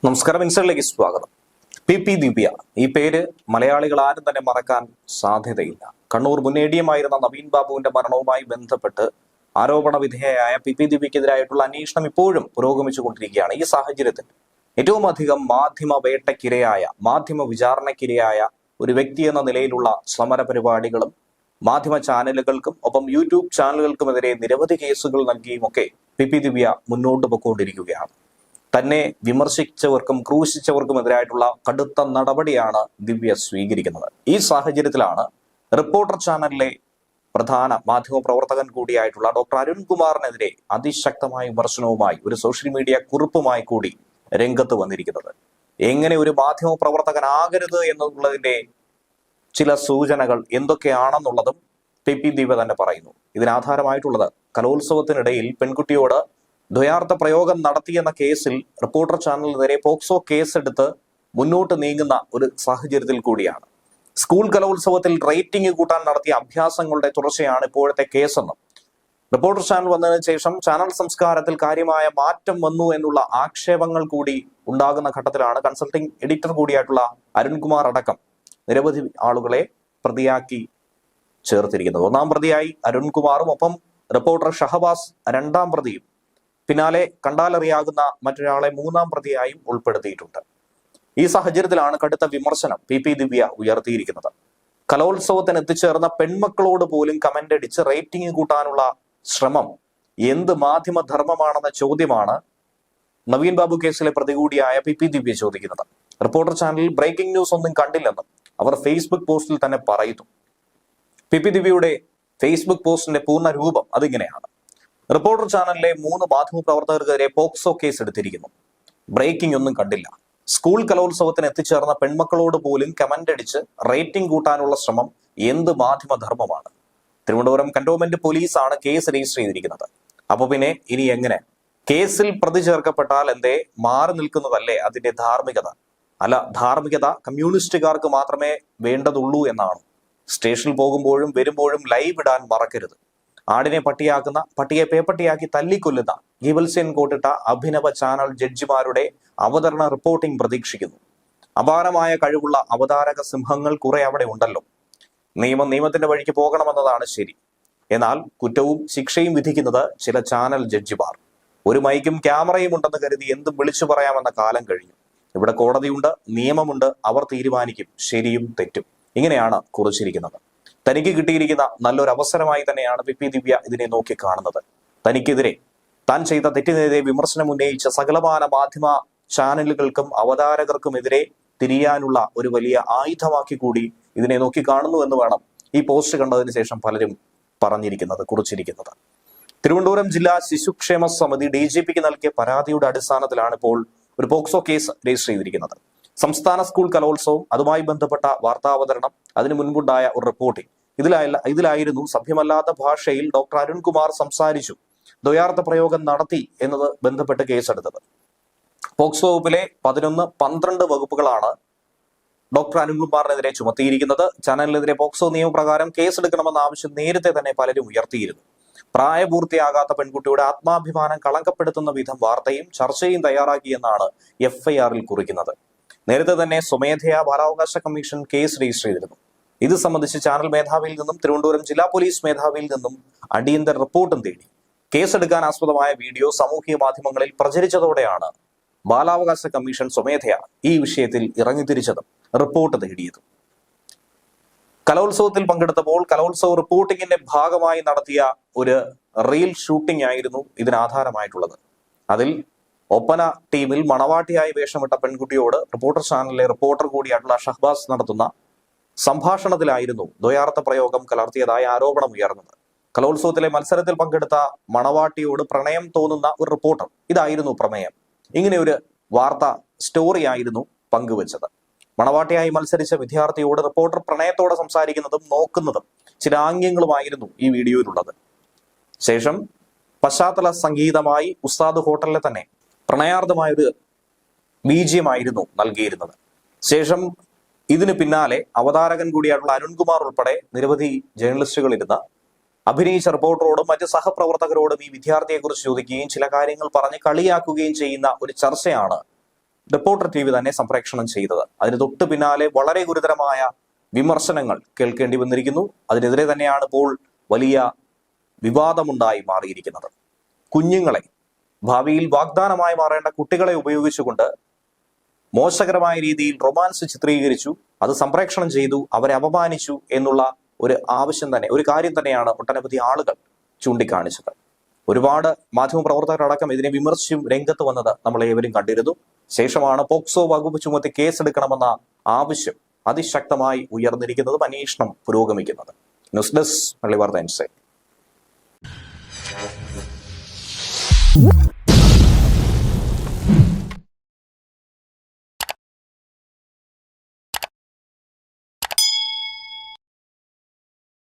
നമസ്കാരം, ഇൻസൈഡിലേക്ക് സ്വാഗതം. പി ദിവ്യ, ഈ പേര് മലയാളികൾ ആരും തന്നെ മറക്കാൻ സാധ്യതയില്ല. കണ്ണൂർ മുൻ ADM ആയിരുന്ന നവീൻ ബാബുവിന്റെ മരണവുമായി ബന്ധപ്പെട്ട് ആരോപണ വിധേയയായ പി ദിവ്യക്കെതിരായിട്ടുള്ള അന്വേഷണം ഇപ്പോഴും പുരോഗമിച്ചുകൊണ്ടിരിക്കുകയാണ്. ഈ സാഹചര്യത്തിൽ ഏറ്റവും അധികം മാധ്യമ വേട്ടക്കിരയായ, മാധ്യമ വിചാരണക്കിരയായ ഒരു വ്യക്തി എന്ന നിലയിലുള്ള സമര പരിപാടികളും മാധ്യമ ചാനലുകൾക്കും ഒപ്പം യൂട്യൂബ് ചാനലുകൾക്കുമെതിരെ നിരവധി കേസുകൾ നൽകിയുമൊക്കെ പി ദിവ്യ മുന്നോട്ട് പോയിക്കൊണ്ടിരിക്കുകയാണ്. തന്നെ വിമർശിച്ചവർക്കും ക്രൂശിച്ചവർക്കുമെതിരായിട്ടുള്ള കടുത്ത നടപടിയാണ് ദിവ്യ സ്വീകരിക്കുന്നത്. ഈ സാഹചര്യത്തിലാണ് റിപ്പോർട്ടർ ചാനലിലെ പ്രധാന മാധ്യമ പ്രവർത്തകൻ കൂടിയായിട്ടുള്ള ഡോക്ടർ അരുൺകുമാറിനെതിരെ അതിശക്തമായ വിമർശനവുമായി ഒരു സോഷ്യൽ മീഡിയ കുറിപ്പുമായി കൂടി രംഗത്ത് വന്നിരിക്കുന്നത്. എങ്ങനെ ഒരു മാധ്യമ പ്രവർത്തകനാകരുത് എന്നുള്ളതിന്റെ ചില സൂചനകൾ എന്തൊക്കെയാണെന്നുള്ളതും പി ദിവ്യ തന്നെ പറയുന്നു. ഇതിനാധാരമായിട്ടുള്ളത് കലോത്സവത്തിനിടയിൽ പെൺകുട്ടിയോട് ദ്വയാർത്ഥ പ്രയോഗം നടത്തിയെന്ന കേസിൽ റിപ്പോർട്ടർ ചാനലിനെതിരെ പോക്സോ കേസെടുത്ത് മുന്നോട്ട് നീങ്ങുന്ന ഒരു സാഹചര്യത്തിൽ കൂടിയാണ്. സ്കൂൾ കലോത്സവത്തിൽ റേറ്റിംഗ് കൂട്ടാൻ നടത്തിയ അഭ്യാസങ്ങളുടെ തുടർച്ചയാണ് ഇപ്പോഴത്തെ കേസെന്നും റിപ്പോർട്ടർ ചാനൽ വന്നതിന് ശേഷം ചാനൽ സംസ്കാരത്തിൽ കാര്യമായ മാറ്റം വന്നു എന്നുള്ള ആക്ഷേപങ്ങൾ കൂടി ഉണ്ടാകുന്ന ഘട്ടത്തിലാണ് കൺസൾട്ടിംഗ് എഡിറ്റർ കൂടിയായിട്ടുള്ള അരുൺകുമാർ അടക്കം നിരവധി ആളുകളെ പ്രതിയാക്കി ചേർത്തിരിക്കുന്നത്. ഒന്നാം പ്രതിയായി അരുൺകുമാറും ഒപ്പം റിപ്പോർട്ടർ ഷഹബാസ് രണ്ടാം പ്രതിയും പിന്നാലെ കണ്ടാലറിയാകുന്ന മറ്റൊരാളെ മൂന്നാം പ്രതിയായും ഉൾപ്പെടുത്തിയിട്ടുണ്ട്. ഈ സാഹചര്യത്തിലാണ് കടുത്ത വിമർശനം പി ദിവ്യ ഉയർത്തിയിരിക്കുന്നത്. കലോത്സവത്തിന് എത്തിച്ചേർന്ന പെൺമക്കളോട് പോലും കമന്റ് അടിച്ച് റേറ്റിംഗ് കൂട്ടാനുള്ള ശ്രമം എന്ത് മാധ്യമധർമ്മമാണെന്ന ചോദ്യമാണ് നവീൻ ബാബു കേസിലെ പ്രതി കൂടിയായ പി ദിവ്യ ചോദിക്കുന്നത്. റിപ്പോർട്ടർ ചാനലിൽ ബ്രേക്കിംഗ് ന്യൂസ് ഒന്നും കണ്ടില്ലെന്നും അവർ ഫേസ്ബുക്ക് പോസ്റ്റിൽ തന്നെ പറയുന്നു. പി ദിവ്യയുടെ ഫേസ്ബുക്ക് പോസ്റ്റിന്റെ പൂർണ്ണ രൂപം അതിങ്ങനെയാണ്: റിപ്പോർട്ടർ ചാനലിലെ 3 മാധ്യമ പ്രവർത്തകർക്കെതിരെ പോക്സോ കേസ് എടുത്തിരിക്കുന്നു. ബ്രേക്കിംഗ് ഒന്നും കണ്ടില്ല. സ്കൂൾ കലോത്സവത്തിന് എത്തിച്ചേർന്ന പെൺമക്കളോട് പോലും കമന്റ് അടിച്ച് റേറ്റിംഗ് കൂട്ടാനുള്ള ശ്രമം എന്ത് മാധ്യമധർമ്മമാണ്? തിരുവനന്തപുരം കന്റോൺമെന്റ് പോലീസാണ് കേസ് രജിസ്റ്റർ ചെയ്തിരിക്കുന്നത്. അപ്പൊ പിന്നെ ഇനി എങ്ങനെ? കേസിൽ പ്രതി ചേർക്കപ്പെട്ടാൽ എന്തേ മാറി നിൽക്കുന്നതല്ലേ അതിന്റെ ധാർമ്മികത? അല്ല, ധാർമ്മികത കമ്മ്യൂണിസ്റ്റുകാർക്ക് മാത്രമേ വേണ്ടതുള്ളൂ എന്നാണ്. സ്റ്റേഷനിൽ പോകുമ്പോഴും വരുമ്പോഴും ലൈവ് ഇടാൻ മറക്കരുത്. ആടിനെ പട്ടിയാക്കുന്ന, പട്ടിയെ പേപ്പട്ടിയാക്കി തല്ലിക്കൊല്ലുന്ന ഗീവൽസ്യൻ കോട്ടിട്ട അഭിനവ ചാനൽ ജഡ്ജിമാരുടെ അവതരണ റിപ്പോർട്ടിംഗ് പ്രതീക്ഷിക്കുന്നു. അപാരമായ കഴിവുള്ള അവതാരക സിംഹങ്ങൾ കുറെ അവിടെ ഉണ്ടല്ലോ. നിയമത്തിന്റെ വഴിക്ക് പോകണമെന്നതാണ് ശരി. എന്നാൽ കുറ്റവും ശിക്ഷയും വിധിക്കുന്നത് ചില ചാനൽ ജഡ്ജിമാർ. ഒരു മൈക്കും ക്യാമറയും ഉണ്ടെന്ന് കരുതി എന്തും വിളിച്ചു പറയാമെന്ന കാലം കഴിഞ്ഞു. ഇവിടെ കോടതിയുണ്ട്, നിയമമുണ്ട്, അവർ തീരുമാനിക്കും ശരിയും തെറ്റും. ഇങ്ങനെയാണ് കുറിച്ചിരിക്കുന്നത്. തനിക്ക് കിട്ടിയിരിക്കുന്ന നല്ലൊരു അവസരമായി തന്നെയാണ് പി ദിവ്യ ഇതിനെ നോക്കി കാണുന്നത്. തനിക്കെതിരെ, താൻ ചെയ്ത തെറ്റിനെതിരെ വിമർശനം ഉന്നയിച്ച സകലമാന മാധ്യമ ചാനലുകൾക്കും അവതാരകർക്കുമെതിരെ തിരിയാനുള്ള ഒരു വലിയ ആയുധമാക്കി കൂടി ഇതിനെ നോക്കി കാണുന്നു എന്ന് വേണം ഈ പോസ്റ്റ് കണ്ടതിന് ശേഷം പലരും പറഞ്ഞിരിക്കുന്നത്, കുറിച്ചിരിക്കുന്നത്. തിരുവനന്തപുരം ജില്ലാ ശിശുക്ഷേമ സമിതി DGPക്ക് നൽകിയ പരാതിയുടെ അടിസ്ഥാനത്തിലാണ് ഇപ്പോൾ ഒരു പോക്സോ കേസ് രജിസ്റ്റർ ചെയ്തിരിക്കുന്നത്. സംസ്ഥാന സ്കൂൾ കലോത്സവം, അതുമായി ബന്ധപ്പെട്ട വാർത്താവതരണം, അതിനു മുൻപുണ്ടായ ഒരു റിപ്പോർട്ടിംഗ്, ഇതിലായിരുന്നു സഭ്യമല്ലാത്ത ഭാഷയിൽ ഡോക്ടർ അരുൺകുമാർ സംസാരിച്ചു, ദ്വയാർത്ഥ പ്രയോഗം നടത്തി എന്നത് ബന്ധപ്പെട്ട് കേസെടുത്തത്. പോക്സോ വകുപ്പിലെ 11, 12 വകുപ്പുകളാണ് ഡോക്ടർ അരുൺകുമാറിനെതിരെ ചുമത്തിയിരിക്കുന്നത്. ചാനലിനെതിരെ പോക്സോ നിയമപ്രകാരം കേസെടുക്കണമെന്ന ആവശ്യം നേരത്തെ തന്നെ പലരും ഉയർത്തിയിരുന്നു. പ്രായപൂർത്തിയാകാത്ത പെൺകുട്ടിയുടെ ആത്മാഭിമാനം കളങ്കപ്പെടുത്തുന്ന വിധം വാർത്തയും ചർച്ചയും തയ്യാറാക്കിയെന്നാണ് FIR-ൽ കുറിക്കുന്നത്. നേരത്തെ തന്നെ സ്വമേധയാ ബാലാവകാശ കമ്മീഷൻ കേസ് രജിസ്റ്റർ ചെയ്തിരുന്നു. ഇത് സംബന്ധിച്ച് ചാനൽ മേധാവിയിൽ നിന്നും തിരുവനന്തപുരം ജില്ലാ പോലീസ് മേധാവിയിൽ നിന്നും അടിയന്തര റിപ്പോർട്ടും തേടി. കേസെടുക്കാൻ ആസ്പദമായ വീഡിയോ സാമൂഹിക മാധ്യമങ്ങളിൽ പ്രചരിച്ചതോടെയാണ് ബാലാവകാശ കമ്മീഷൻ സ്വമേധയാ ഈ വിഷയത്തിൽ ഇറങ്ങിത്തിരിച്ചതും റിപ്പോർട്ട് തേടിയതും. കലോത്സവത്തിൽ പങ്കെടുത്തപ്പോൾ കലോത്സവ റിപ്പോർട്ടിങ്ങിന്റെ ഭാഗമായി നടത്തിയ ഒരു റീൽ ഷൂട്ടിംഗ് ആയിരുന്നു ഇതിനാധാരമായിട്ടുള്ളത്. അതിൽ ഒപ്പന ടീമിൽ മണവാട്ടിയായി വേഷമിട്ട പെൺകുട്ടിയോട് റിപ്പോർട്ടർ ചാനലിലെ റിപ്പോർട്ടർ കൂടിയായിട്ടുള്ള ഷഹബാസ് നടത്തുന്ന സംഭാഷണത്തിലായിരുന്നു ദ്വയാർത്ഥ പ്രയോഗം കലർത്തിയതായ ആരോപണം ഉയർന്നത്. കലോത്സവത്തിലെ മത്സരത്തിൽ പങ്കെടുത്ത മണവാട്ടിയോട് പ്രണയം തോന്നുന്ന ഒരു റിപ്പോർട്ടർ, ഇതായിരുന്നു പ്രമേയം. ഇങ്ങനെ ഒരു വാർത്താ സ്റ്റോറി ആയിരുന്നു പങ്കുവച്ചത്. മണവാട്ടിയായി മത്സരിച്ച വിദ്യാർത്ഥിയോട് റിപ്പോർട്ടർ പ്രണയത്തോടെ സംസാരിക്കുന്നതും നോക്കുന്നതും ചില ആംഗ്യങ്ങളുമായിരുന്നു ഈ വീഡിയോയിലുള്ളത്. ശേഷം പശ്ചാത്തല സംഗീതമായി ഉസ്താദ് ഹോട്ടലിലെ തന്നെ പ്രണയാർദ്ധമായൊരു BGM ആയിരുന്നു നൽകിയിരുന്നത്. ശേഷം ഇതിന് പിന്നാലെ അവതാരകൻ കൂടിയായിട്ടുള്ള അരുൺകുമാർ ഉൾപ്പെടെ നിരവധി ജേർണലിസ്റ്റുകൾ ഇരുന്ന് അഭിനയിച്ച റിപ്പോർട്ടറോടും മറ്റ് സഹപ്രവർത്തകരോടും ഈ വിദ്യാർത്ഥിയെക്കുറിച്ച് ചോദിക്കുകയും ചില കാര്യങ്ങൾ പറഞ്ഞ് കളിയാക്കുകയും ചെയ്യുന്ന ഒരു ചർച്ചയാണ് റിപ്പോർട്ടർ TV തന്നെ സംപ്രേഷണം ചെയ്തത്. അതിന് തൊട്ട് പിന്നാലെ വളരെ ഗുരുതരമായ വിമർശനങ്ങൾ കേൾക്കേണ്ടി വന്നിരിക്കുന്നു. അതിനെതിരെ തന്നെയാണ് ഇപ്പോൾ വലിയ വിവാദമുണ്ടായി മാറിയിരിക്കുന്നത്. കുഞ്ഞുങ്ങളെ, ഭാവിയിൽ വാഗ്ദാനമായി മാറേണ്ട കുട്ടികളെ ഉപയോഗിച്ചുകൊണ്ട് മോശകരമായ രീതിയിൽ റൊമാൻസ് ചിത്രീകരിച്ചു, അത് സംപ്രേഷണം ചെയ്തു, അവരെ അപമാനിച്ചു എന്നുള്ള ഒരു കാര്യം തന്നെയാണ് ഒട്ടനവധി ആളുകൾ ചൂണ്ടിക്കാണിച്ചത്. ഒരുപാട് മാധ്യമപ്രവർത്തകരടക്കം ഇതിനെ വിമർശിച്ചും രംഗത്ത് വന്നത് നമ്മൾ ഏവരും കണ്ടിരുന്നു. ശേഷമാണ് പോക്സോ വകുപ്പ് ചുമത്തി കേസെടുക്കണമെന്ന ആവശ്യം അതിശക്തമായി ഉയർന്നിരിക്കുന്നതും അന്വേഷണം പുരോഗമിക്കുന്നത്. ന്യൂസ് ഡെസ്ക് മലയാളി വാർത്ത.